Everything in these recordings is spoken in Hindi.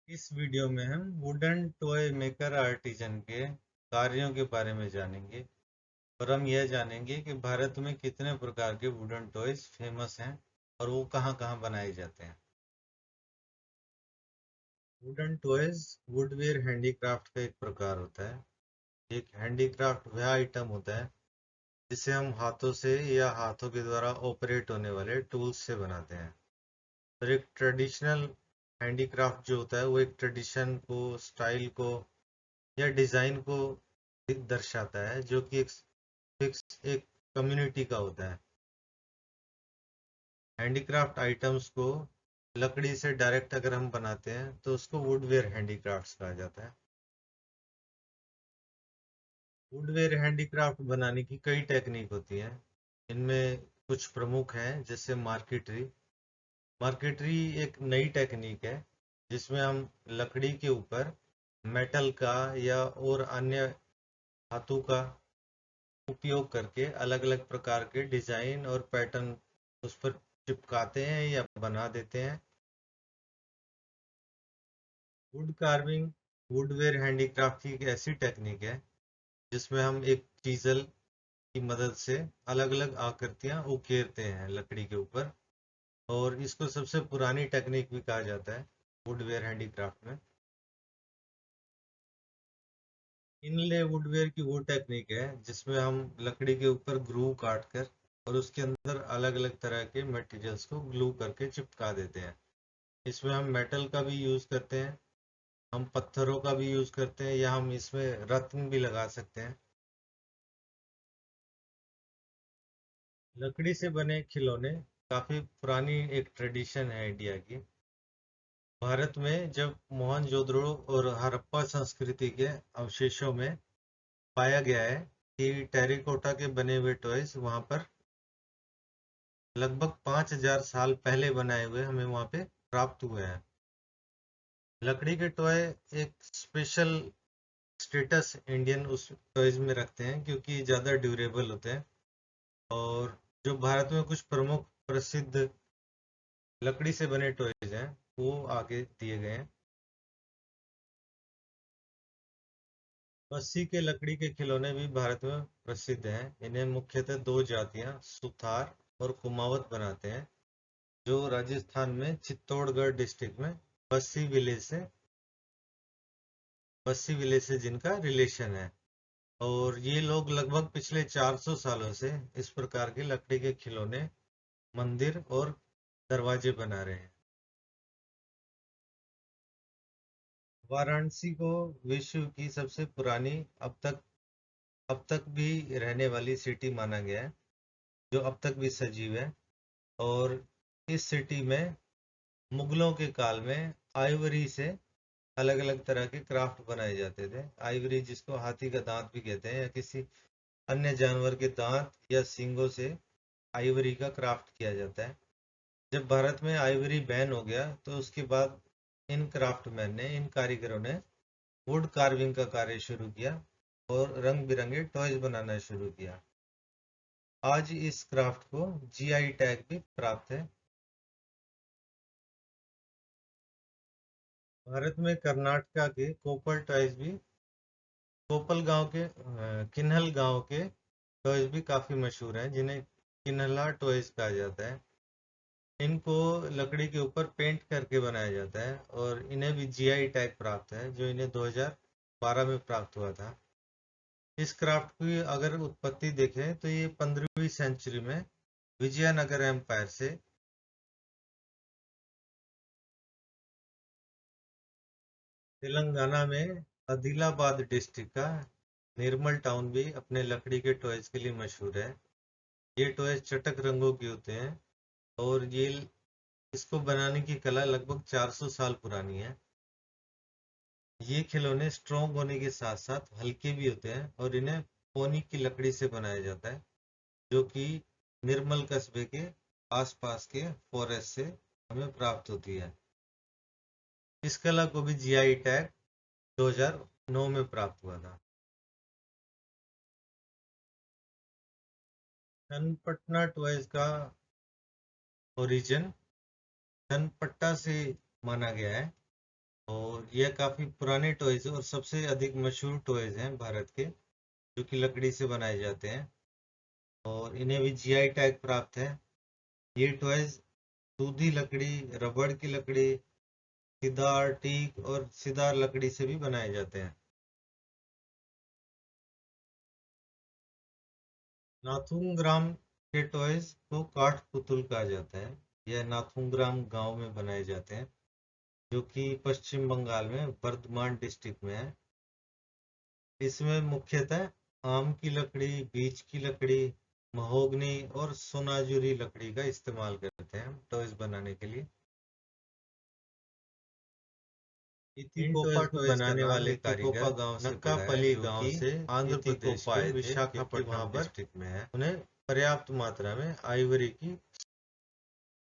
इस वीडियो में हम वुडन टॉय मेकर आर्टिजन के कार्यों के बारे में जानेंगे और हम यह जानेंगे कि भारत में कितने प्रकार के वुडन टॉयज फेमस हैं और वो कहाँ कहाँ बनाए जाते हैं। वुडन टॉयज वुडवेयर हैंडीक्राफ्ट का एक प्रकार होता है। एक हैंडीक्राफ्ट वह आइटम होता है जिसे हम हाथों से या हाथों के द्वारा ऑपरेट होने वाले टूल्स से बनाते हैं। और एक ट्रेडिशनल हैंडीक्राफ्ट जो होता है वो एक ट्रेडिशन को, स्टाइल को या डिजाइन को दर्शाता है, जो कि एक फिक्स एक कम्युनिटी का होता है। हैंडीक्राफ्ट आइटम्स को लकड़ी से डायरेक्ट अगर हम बनाते हैं तो उसको वुडवेयर हैंडीक्राफ्ट्स कहा जाता है। वुडवेयर हैंडीक्राफ्ट बनाने की कई टेक्निक होती हैं। इनमें कुछ प्रमुख हैं, जैसे मार्केटरी। मार्केटरी एक नई टेक्निक है जिसमें हम लकड़ी के ऊपर मेटल का या और अन्य धातु का उपयोग करके अलग अलग प्रकार के डिजाइन और पैटर्न उस पर चिपकाते हैं या बना देते हैं। वुड कार्विंग वुडवेयर हैंडीक्राफ्ट की एक ऐसी टेक्निक है जिसमें हम एक चीजल की मदद से अलग अलग आकृतियां उकेरते हैं लकड़ी के ऊपर, और इसको सबसे पुरानी टेक्निक भी कहा जाता है वुडवेयर हैंडीक्राफ्ट में। इनले वुडवेयर की वो टेक्निक है जिसमें हम लकड़ी के ऊपर ग्रूव काट कर और उसके अंदर अलग अलग तरह के मटेरियल्स को ग्लू करके चिपका देते हैं। इसमें हम मेटल का भी यूज़ करते हैं, हम पत्थरों का भी यूज़ करते हैं, या हम इसमें रत्न भी लगा सकते हैं। लकड़ी से बने खिलौने काफ़ी पुरानी एक ट्रेडिशन है इंडिया की। भारत में जब मोहनजोदड़ो और हड़प्पा संस्कृति के अवशेषों में पाया गया है कि टेराकोटा के बने हुए टॉयज वहाँ पर लगभग 5,000 साल पहले बनाए हुए हमें वहाँ पे प्राप्त हुए हैं। लकड़ी के टॉय एक स्पेशल स्टेटस इंडियन उस टॉयज में रखते हैं क्योंकि ज़्यादा ड्यूरेबल होते हैं। और जो भारत में कुछ प्रमुख प्रसिद्ध लकड़ी से बने टॉयज हैं वो आगे दिए गए हैं। बस्सी के लकड़ी के खिलौने भी भारत में प्रसिद्ध हैं। इन्हें मुख्यतः दो जातियां सुथार और कुमावत बनाते हैं, जो राजस्थान में चित्तौड़गढ़ डिस्ट्रिक्ट में बस्सी विलेज से जिनका रिलेशन है। और ये लोग लगभग पिछले 400 सालों से इस प्रकार के लकड़ी के खिलौने, मंदिर और दरवाजे बना रहे हैं। वाराणसी को विश्व की सबसे पुरानी, अब तक भी रहने वाली सिटी माना गया है, जो अब तक भी सजीव है। और इस सिटी में मुगलों के काल में आइवरी से अलग अलग तरह के क्राफ्ट बनाए जाते थे। आइवरी जिसको हाथी का दांत भी कहते हैं, या किसी अन्य जानवर के दांत या सींगों से आइवरी का क्राफ्ट किया जाता है। जब भारत में आइवरी बैन हो गया तो उसके बाद इन कारीगरों ने वुड कार्विंग का कार्य शुरू किया और रंग बिरंगे टॉयज बनाना शुरू किया। आज इस क्राफ्ट को जीआई टैग भी प्राप्त है। भारत में कर्नाटका के कोपल टॉयज भी कोपल गांव के किन्हल गांव के टॉयज भी काफी मशहूर हैं, जिन्हें किन्हला टॉयज कहा जाता है। इनको लकड़ी के ऊपर पेंट करके बनाया जाता है और इन्हें भी जीआई टैग प्राप्त है, जो इन्हें 2012 में प्राप्त हुआ था। इस क्राफ्ट की अगर उत्पत्ति देखें तो ये 15वीं सेंचुरी में विजयनगर एम्पायर से तेलंगाना में आदिलाबाद डिस्ट्रिक्ट का निर्मल टाउन भी अपने लकड़ी के टॉयज के लिए मशहूर है। ये टॉयज चटक रंगों के होते हैं और ये इसको बनाने की कला लगभग 400 साल पुरानी है। ये खिलौने स्ट्रॉन्ग होने के साथ साथ हल्के भी होते हैं और इन्हें पोनी की लकड़ी से बनाया जाता है, जो कि निर्मल कस्बे के आसपास के फॉरेस्ट से हमें प्राप्त होती है। इस कला को भी जीआई टैग 2009 में प्राप्त हुआ था। चन्नपटना टॉयज का ओरिजिन चन्नपट्टा से माना गया है और यह काफी पुराने टॉयज और सबसे अधिक मशहूर टॉयज हैं भारत के, जो कि लकड़ी से बनाए जाते हैं और इन्हें भी जीआई टैग प्राप्त है। ये टॉयज दूधी लकड़ी, रबड़ की लकड़ी, सिदार, टीक और सिदार लकड़ी से भी बनाए जाते हैं। नाथुंग्राम के टॉयज को काठ पुतुल कहा जाता है। यह नाथुंग्राम गांव में बनाए जाते हैं, जो कि पश्चिम बंगाल में बर्धमान डिस्ट्रिक्ट में है। इसमें मुख्यतः आम की लकड़ी, बीच की लकड़ी, महोगनी और सोनाजुरी लकड़ी का इस्तेमाल करते हैं टॉयज बनाने के लिए। इन इतिकोपा टॉयज को टॉयज का बनाने नाम वाले इतिकोपा कारीगर गांव से पड़ा है, नक्कापल्ली जो गांव कि से आंध्र प्रदेश इतिकोपा के आए थे, क्योंकि वहां विशाखापट्टनम पर डिस्ट्रिक्ट में है। उन्हें पर्याप्त मात्रा में आइवरी की।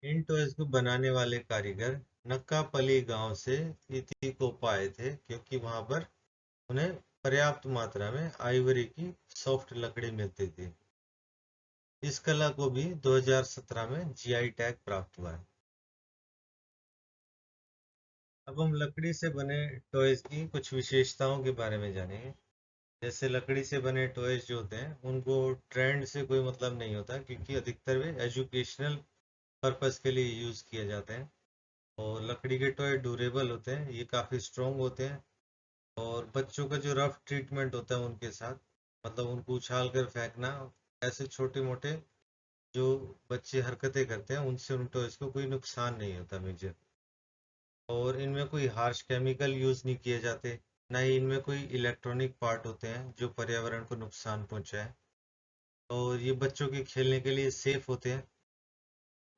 इन टॉयज को बनाने वाले कारीगर नक्कापल्ली गांव से इतिकोपा आए थे, क्योंकि वहां पर उन्हें पर्याप्त मात्रा में आइवरी की सॉफ्ट लकड़ी मिलती थी। इस कला को भी 2017 में जीआई टैग प्राप्त हुआ है। अब हम लकड़ी से बने टॉयज की कुछ विशेषताओं के बारे में जानेंगे। जैसे लकड़ी से बने टॉयज जो होते हैं उनको ट्रेंड से कोई मतलब नहीं होता, क्योंकि अधिकतर वे एजुकेशनल पर्पस के लिए यूज किए जाते हैं। और लकड़ी के टॉय ड्यूरेबल होते हैं, ये काफ़ी स्ट्रोंग होते हैं। और बच्चों का जो रफ ट्रीटमेंट होता है उनके साथ, मतलब उनको उछाल कर फेंकना, ऐसे छोटे मोटे जो बच्चे हरकतें करते हैं उनसे उन टॉयज को कोई नुकसान नहीं होता मेजर। और इनमें कोई हार्श केमिकल यूज नहीं किए जाते, ना ही इनमें कोई इलेक्ट्रॉनिक पार्ट होते हैं जो पर्यावरण को नुकसान पहुंचाए। और ये बच्चों के खेलने के लिए सेफ होते हैं।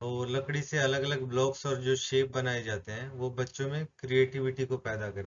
और लकड़ी से अलग अलग ब्लॉक्स और जो शेप बनाए जाते हैं वो बच्चों में क्रिएटिविटी को पैदा करते हैं।